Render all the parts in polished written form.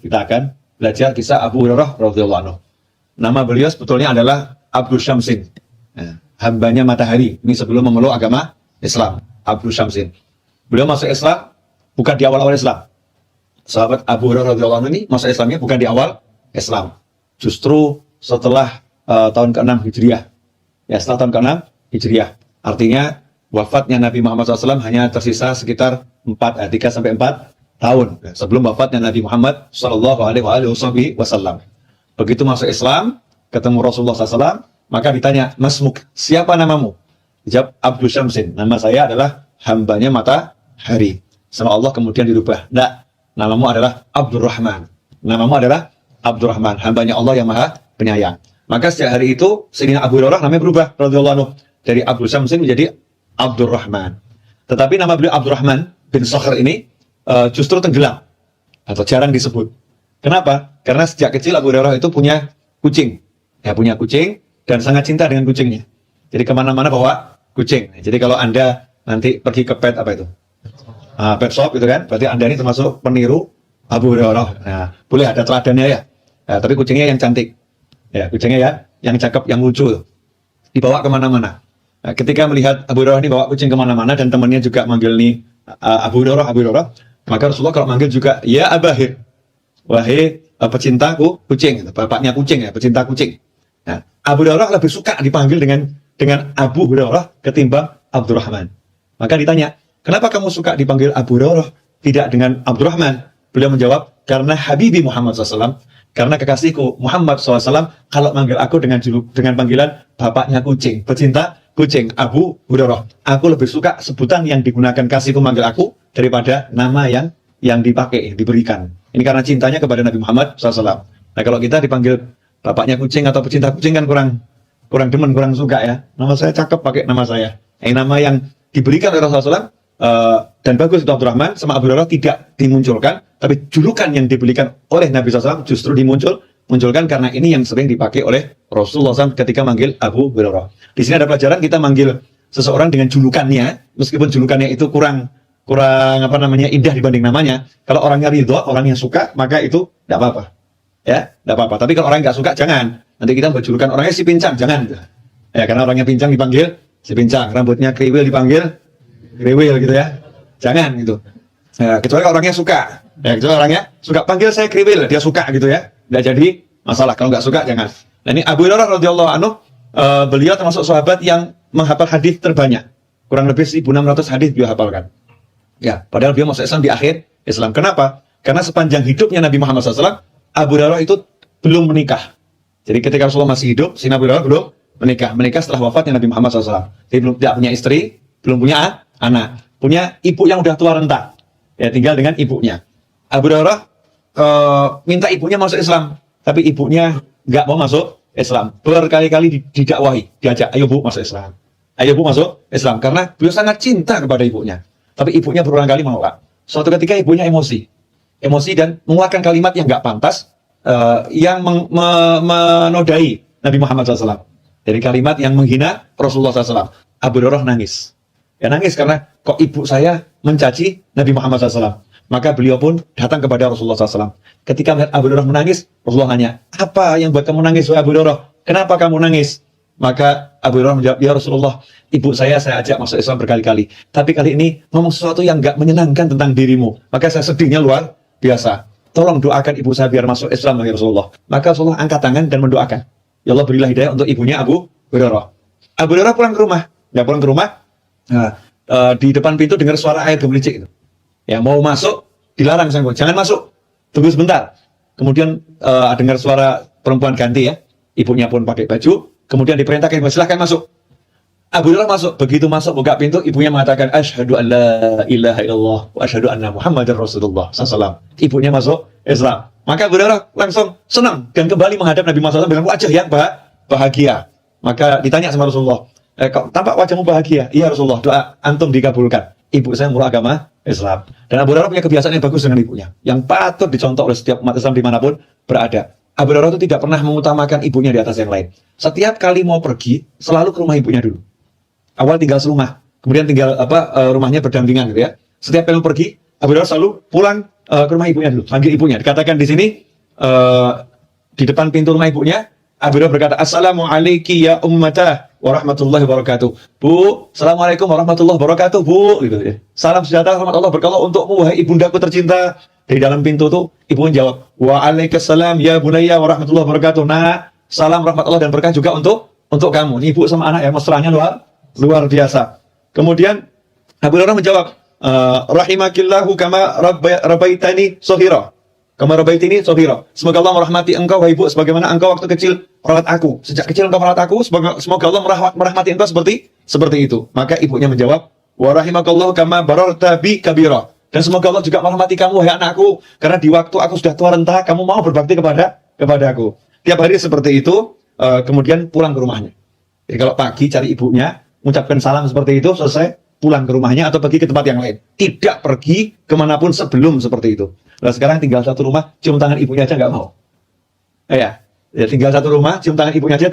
kita akan belajar kisah Abu Hurairah radhiyallahu anhu. Nama beliau sebetulnya adalah Abdul Syamsin, hambanya matahari. Ini sebelum memeluk agama Islam, Abdul Syamsin. Beliau masuk Islam bukan di awal-awal Islam. Sahabat Abu Hurairah radhiyallahu anhu ini masuk Islamnya bukan di awal Islam, justru setelah tahun ke-6 Hijriah. Ya, setelah tahun ke-6 Hijriah. Artinya wafatnya Nabi Muhammad SAW hanya tersisa sekitar 3 sampai 4 tahun sebelum wafatnya Nabi Muhammad SAW. Begitu masuk Islam, ketemu Rasulullah SAW, maka ditanya, Masmuk, siapa namamu? Dijawab, Abdul Syamsin. Nama saya adalah hambanya matahari. Sama Allah kemudian dirubah. Nggak, namamu adalah Abdurrahman. Namamu adalah Abdurrahman, hambanya Allah yang maha penyayang. Maka sejak hari itu, Sayyidina Abu Hurairah namanya berubah, radhiyallahu anhu. Dari Abdul Syamsin menjadi Abdurrahman. Tetapi nama beliau Abdurrahman bin Sakhr ini justru tenggelam atau jarang disebut. Kenapa? Karena sejak kecil Abu Hurairah itu punya kucing. Ya, punya kucing dan sangat cinta dengan kucingnya. Jadi kemana-mana bawa kucing. Jadi kalau Anda nanti pergi ke pet pet shop gitu kan, berarti Anda ini termasuk peniru Abu Hurairah. Nah, boleh ada teladannya ya. Nah, tapi kucingnya yang cantik. Ya, kucingnya ya, yang cakep, yang lucu. Dibawa kemana-mana. Nah, ketika melihat Abu Hurairah ini bawa kucing kemana-mana dan temannya juga manggil nih Abu Hurairah, maka Rasulullah kalau manggil juga, ya Abahir, wahai pecintaku kucing, bapaknya kucing ya, pecinta kucing. Nah, Abu Hurairah lebih suka dipanggil dengan Abu Hurairah ketimbang Abdurrahman. Maka ditanya, kenapa kamu suka dipanggil Abu Hurairah tidak dengan Abdurrahman? Beliau menjawab, karena Habibi Muhammad SAW, karena kekasihku Muhammad SAW, kalau manggil aku dengan panggilan bapaknya kucing, pecinta kucing, Abu Hurairah. Aku lebih suka sebutan yang digunakan kasihku manggil aku daripada nama yang dipakai, yang diberikan. Ini karena cintanya kepada Nabi Muhammad SAW. Nah, kalau kita dipanggil bapaknya kucing atau pecinta kucing kan kurang demen, kurang suka ya. Nama saya cakep, pakai nama saya. Nama yang diberikan oleh Rasulullah SAW dan bagus itu Abdurrahman sama Abu Hurairah tidak dimunculkan, tapi julukan yang diberikan oleh Nabi SAW justru dimunculkan karena ini yang sering dipakai oleh Rasulullah SAW ketika manggil Abu Hurairah. Di sini ada pelajaran kita manggil seseorang dengan julukannya, meskipun julukannya itu kurang indah dibanding namanya. Kalau orangnya ridho, orangnya suka, maka itu tidak apa-apa. Ya, tidak apa-apa. Tapi kalau orang nggak suka, jangan. Nanti kita berjulukan orangnya si pincang, jangan. Ya, karena orangnya pincang dipanggil si pincang, rambutnya kriwil dipanggil kriwil gitu ya. Jangan gitu. Ya, kecuali orangnya suka. Ya, kecuali orangnya suka, panggil saya kriwil, dia suka gitu ya. Tidak jadi masalah. Kalau nggak suka, jangan. Nah, ini Abu Hurairah radhiyallahu anhu, beliau termasuk sahabat yang menghafal hadis terbanyak. Kurang lebih 1.600 hadis beliau hafalkan. Ya, padahal beliau masuk Islam di akhir Islam. Kenapa? Karena sepanjang hidupnya Nabi Muhammad SAW, Abu Hurairah itu belum menikah. Jadi ketika Rasulullah masih hidup, Sayyidina Abu Hurairah belum menikah. Menikah setelah wafatnya Nabi Muhammad SAW. Jadi tidak punya istri, belum punya anak. Punya ibu yang udah tua renta. Ya, tinggal dengan ibunya. Abu Hurairah minta ibunya masuk Islam, tapi ibunya nggak mau masuk Islam. Berkali-kali didakwahi, diajak, ayo bu masuk Islam. Ayo bu masuk Islam. Karena beliau sangat cinta kepada ibunya. Tapi ibunya berulang kali menolak. Suatu ketika ibunya emosi dan mengeluarkan kalimat yang nggak pantas, yang menodai Nabi Muhammad SAW. Dari kalimat yang menghina Rasulullah SAW. Abu Hurairah nangis. Ya nangis karena kok ibu saya mencaci Nabi Muhammad SAW. Maka beliau pun datang kepada Rasulullah SAW. Ketika melihat Abu Hurairah menangis, Rasulullah nanya, apa yang buat kamu nangis, wahai Abu Hurairah? Kenapa kamu nangis? Maka Abu Hurairah menjawab, ya Rasulullah, ibu saya ajak masuk Islam berkali-kali. Tapi kali ini ngomong sesuatu yang gak menyenangkan tentang dirimu. Maka saya sedihnya luar biasa. Tolong doakan ibu saya biar masuk Islam, ya Rasulullah. Maka Rasulullah angkat tangan dan mendoakan. Ya Allah berilah hidayah untuk ibunya Abu Hurairah. Abu Hurairah pulang ke rumah. Ya pulang ke rumah. Nah, di depan pintu dengar suara air gemericik itu. Ya mau masuk, dilarang sang jangan masuk. Tunggu sebentar. Kemudian dengar suara perempuan ganti ya. Ibunya pun pakai baju. Kemudian diperintahkan, silahkan masuk. Abu Hurairah masuk. Begitu masuk, buka pintu, ibunya mengatakan, asyhadu an la ilaha illallah wa asyhadu anna Muhammadar Rasulullah SAW. Ibunya masuk Islam. Maka Abu Hurairah langsung senang dan kembali menghadap Nabi Muhammad SAW dengan wajah yang bahagia. Maka ditanya sama Rasulullah, tampak wajahmu bahagia? Iya Rasulullah, doa antum dikabulkan. Ibu saya mulai agama Islam. Dan Abu Hurairah punya kebiasaan yang bagus dengan ibunya, yang patut dicontoh oleh setiap umat Islam dimanapun berada. Abu Hurairah itu tidak pernah mengutamakan ibunya di atas yang lain. Setiap kali mau pergi, selalu ke rumah ibunya dulu. Awal tinggal serumah, kemudian tinggal rumahnya berdampingan gitu ya. Setiap kali mau pergi, Abu Hurairah selalu pulang ke rumah ibunya dulu, panggil ibunya. Dikatakan di sini di depan pintu rumah ibunya, Abu Hurairah berkata, Assalamualaikum ya ummata warahmatullahi wabarakatuh. Bu, Assalamualaikum warahmatullahi wabarakatuh, Bu. Gitu ya. Salam sejahtera rahmatullah berkah untukmu, wahai ibundaku tercinta. Dari dalam pintu tuh ibunya jawab, Waalaikumsalam ya bunayya warahmatullahi wabarakatuh. Nah, salam rahmatullah dan berkah juga untuk kamu. Ini ibu sama anak ya, mesranya luar biasa. Kemudian Abu Hurairah menjawab, rahimakillahu kama rabbaitani shaghira. Kama rabbaitini shaghira. Semoga Allah merahmati engkau wahai ibu sebagaimana engkau waktu kecil merawat aku. Sejak kecil engkau merawat aku, semoga Allah merahmati engkau seperti itu. Maka ibunya menjawab, wa rahimakallahu kama bararta bi kabira. Dan semoga Allah juga merahmati kamu wahai anakku, karena di waktu aku sudah tua renta kamu mau berbakti kepada aku. Tiap hari seperti itu, kemudian pulang ke rumahnya. Jadi kalau pagi cari ibunya, mengucapkan salam seperti itu, selesai pulang ke rumahnya atau pergi ke tempat yang lain. Tidak pergi kemanapun sebelum seperti itu. Nah sekarang tinggal satu rumah, cium tangan ibunya aja nggak mau. Ya, tinggal satu rumah, cium tangan ibunya aja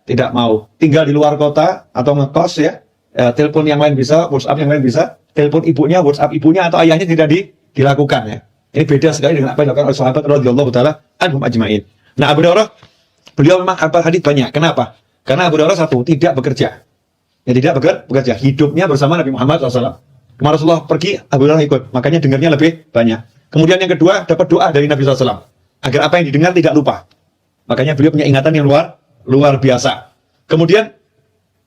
tidak mau. Tinggal di luar kota atau ngekos ya, telepon yang lain bisa, WhatsApp yang lain bisa, telepon ibunya, WhatsApp ibunya atau ayahnya tidak dilakukan ya. Ini beda sekali dengan apa yang dilakukan oleh sahabat radhiyallahu taala anhum ajmain. Nah Abu Hurairah, beliau memang hafal hadis banyak. Kenapa? Karena Abu Hurairah satu, tidak bekerja. Ya tidak bekerja, hidupnya bersama Nabi Muhammad SAW. Kemarin Rasulullah pergi, Abu Hurairah ikut, makanya dengarnya lebih banyak. Kemudian yang kedua, dapat doa dari Nabi SAW, agar apa yang didengar tidak lupa. Makanya beliau punya ingatan yang luar biasa. Kemudian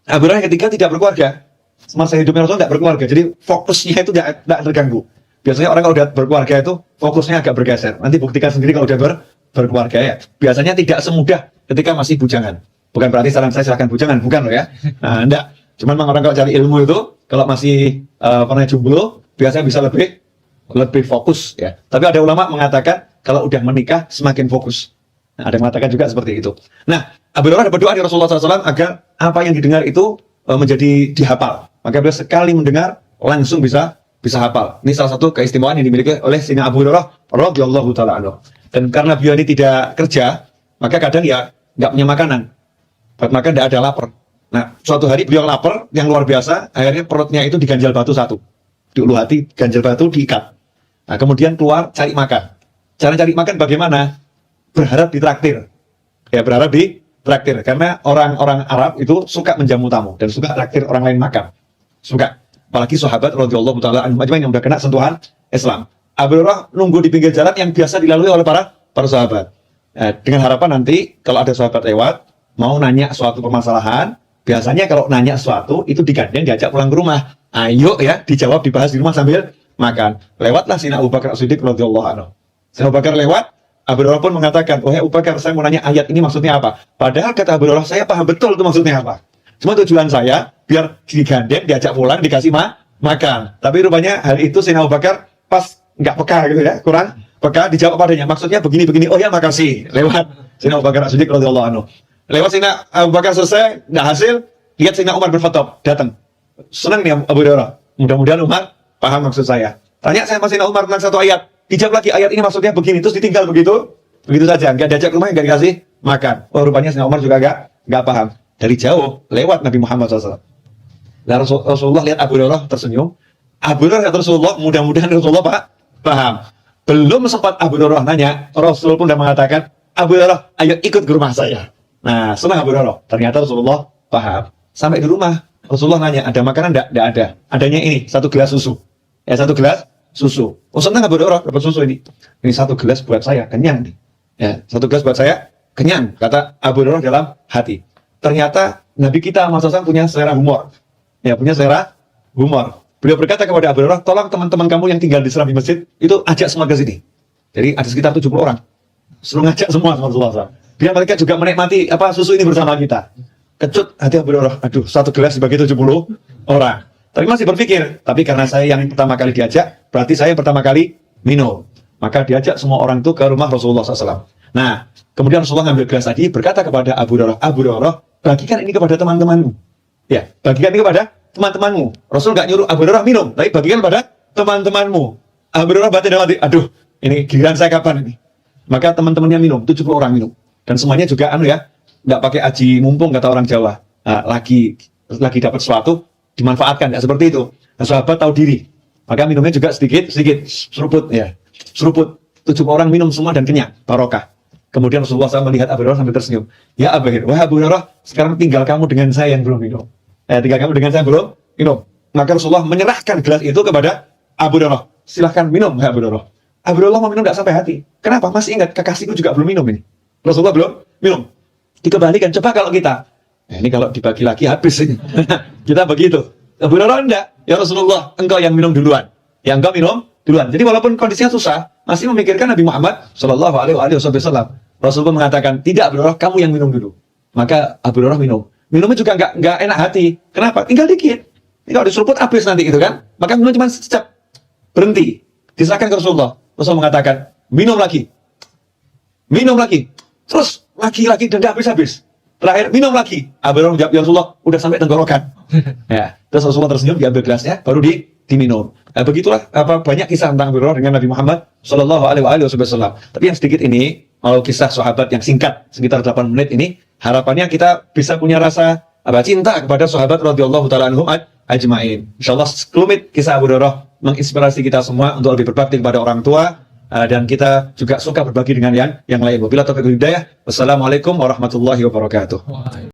Abu Hurairah yang ketiga tidak berkeluarga. Semasa hidupnya Rasulullah tidak berkeluarga, jadi fokusnya itu tidak terganggu. Biasanya orang kalau udah berkeluarga itu fokusnya agak bergeser. Nanti buktikan sendiri kalau udah berkeluarga ya. Biasanya tidak semudah ketika masih bujangan. Bukan berarti saran saya silahkan bujangan, bukan loh ya. Nah, enggak. Cuman memang orang kalau cari ilmu itu, kalau masih pernah jomblo, biasanya bisa lebih fokus ya. Tapi ada ulama mengatakan kalau udah menikah semakin fokus. Nah, ada yang mengatakan juga seperti itu. Nah, Abu Hurairah berdoa di Rasulullah SAW agar apa yang didengar itu menjadi dihafal. Maka beliau sekali mendengar langsung bisa hafal. Ini salah satu keistimewaan yang dimiliki oleh Sayyidina Abu Hurairah radhiyallahu taala anhu. Dan karena beliau ini tidak kerja, maka kadang ya nggak punya makanan. Buat makan tidak ada lapar. Nah, suatu hari beliau lapar yang luar biasa, akhirnya perutnya itu diganjal batu satu. Di ulu hati, ganjal batu diikat. Nah, kemudian keluar cari makan. Cara cari makan bagaimana? Berharap ditraktir. Ya, berharap ditraktir. Karena orang-orang Arab itu suka menjamu tamu dan suka traktir orang lain makan. Suka. Apalagi sahabat radhiyallahu taala anhum ajmain yang udah kena sentuhan Islam. Abu Hurairah nunggu di pinggir jalan yang biasa dilalui oleh para sahabat. Dengan harapan nanti kalau ada sahabat lewat mau nanya suatu permasalahan, biasanya kalau nanya sesuatu itu digandeng diajak pulang ke rumah. Ayo ya dijawab dibahas di rumah sambil makan. Lewatlah Sayyidina Abu Bakar As-Siddiq radhiyallahu anhu. Sayyidina Abu Bakar lewat, Abu Hurairah pun mengatakan, "Wahai Abu Bakar, saya mau nanya ayat ini maksudnya apa?" Padahal kata Abu Hurairah, saya paham betul itu maksudnya apa. Cuma tujuan saya biar digandeng, diajak pulang, dikasih makan. Tapi rupanya hari itu Sayyidina Abu Bakar pas nggak peka gitu ya, kurang peka, dijawab padanya. Maksudnya begini. Oh ya makasih. Lewat Sayyidina Abu Bakar As-Siddiq radhiyallahu anhu. Lewat Sayyidina Abu Bakar selesai, nggak hasil, lihat Sayyidina Umar bin Khattab datang. Senang nih Abu Hurairah. Mudah-mudahan Umar paham maksud saya. Tanya saya masih Sayyidina Umar tentang satu ayat. Dijawab lagi ayat ini maksudnya begini, terus ditinggal begitu saja. Nggak diajak ke rumah, nggak dikasih makan. Oh rupanya Sayyidina Umar juga nggak paham. Dari jauh lewat Nabi Muhammad SAW. Nah, Rasulullah lihat Abu Hurairah tersenyum. Abu Hurairah lihat Rasulullah, mudah-mudahan Rasulullah paham. Belum sempat Abu Hurairah nanya, Rasul pun sudah mengatakan, Abu Hurairah, ayo ikut ke rumah saya. Nah, senang Abu Hurairah. Ternyata Rasulullah paham. Sampai di rumah, Rasulullah nanya, ada makanan? Tidak ada. Adanya ini, satu gelas susu. Ya, satu gelas susu. Oh, senang Abu Hurairah dapat susu ini. Ini satu gelas buat saya, kenyang nih. Ya, satu gelas buat saya, kenyang. Kata Abu Hurairah dalam hati. Ternyata Nabi kita Muhammad SAW punya selera humor. Ya, punya selera humor. Beliau berkata kepada Abu Hurairah, tolong teman-teman kamu yang tinggal di serambi masjid, itu ajak semua ke sini. Jadi ada sekitar 70 orang. Suruh ngajak semua sama Rasulullah SAW. Biar mereka juga menikmati susu ini bersama kita. Kecut hati Abu Hurairah, aduh satu gelas dibagi 70 orang. Tapi masih berpikir, tapi karena saya yang pertama kali diajak, berarti saya yang pertama kali minum. Maka diajak semua orang itu ke rumah Rasulullah SAW. Nah, kemudian Rasulullah ngambil gelas tadi, berkata kepada Abu Hurairah, bagikan ini kepada teman-temanmu. Ya, bagikan ini kepada teman-temanmu. Rasul nggak nyuruh Abu Hurairah minum, tapi bagikan kepada teman-temanmu. Abu Hurairah batin dalam hati, aduh, ini giliran saya kapan ini? Maka teman-temannya minum, 70 orang minum. Dan semuanya juga nggak pakai aji mumpung kata orang Jawa. Nah, lagi dapat sesuatu dimanfaatkan, ya seperti itu. Nah, sahabat tahu diri. Maka minumnya juga sedikit seruput ya. Seruput. 7 orang minum semua dan kenyang, barokah. Kemudian Rasulullah SAW melihat Abu Hurairah sambil tersenyum. Ya Abu Hurairah, wahai Abu Hurairah, sekarang tinggal kamu dengan saya yang belum minum. Tinggal kamu dengan saya belum minum. Maka Rasulullah menyerahkan gelas itu kepada Abu Hurairah. Silahkan minum, wahai Abu Hurairah. Abu Hurairah mau minum tidak sampai hati. Kenapa? Masih ingat, kekasihku juga belum minum ini. Rasulullah belum minum. Dikembalikan, coba kalau kita. Ini kalau dibagi lagi habis ini. Kita begitu. Abu Hurairah enggak. Ya Rasulullah, engkau yang minum duluan. Ya engkau minum duluan. Jadi walaupun kondisinya susah, masih memikirkan Nabi Muhammad Shallallahu Alaihi Wasallam. Rasulullah mengatakan, tidak Abu Hurairah, kamu yang minum dulu. Maka Abu Hurairah minum. Minumnya juga enggak enak hati. Kenapa? Tinggal dikit. Ini kalau diseruput habis nanti gitu kan. Maka minum cuma secap. Berhenti. Diserahkan ke Rasulullah. Rasulullah mengatakan, minum lagi. Minum lagi. Terus lagi dan tidak habis-habis. Terakhir minum lagi. Abu Hurairah menjawab, ya Rasulullah, udah sampai tenggorokan. Ya. Terus Rasulullah tersenyum, diambil gelasnya, baru diminum. Begitulah banyak kisah tentang Abu Hurairah dengan Nabi Muhammad Shallallahu Alaihi Wasallam. Tapi yang sedikit ini, kalau kisah sahabat yang singkat sekitar 8 menit ini, harapannya kita bisa punya rasa cinta kepada sahabat radhiyallahu taala anhum ajmain. Insyaallah sekelumit kisah Abu Hurairah menginspirasi kita semua untuk lebih berbakti kepada orang tua, dan kita juga suka berbagi dengan yang lain. Wabillahi taufiq wal hidayah. Wassalamualaikum warahmatullahi wabarakatuh.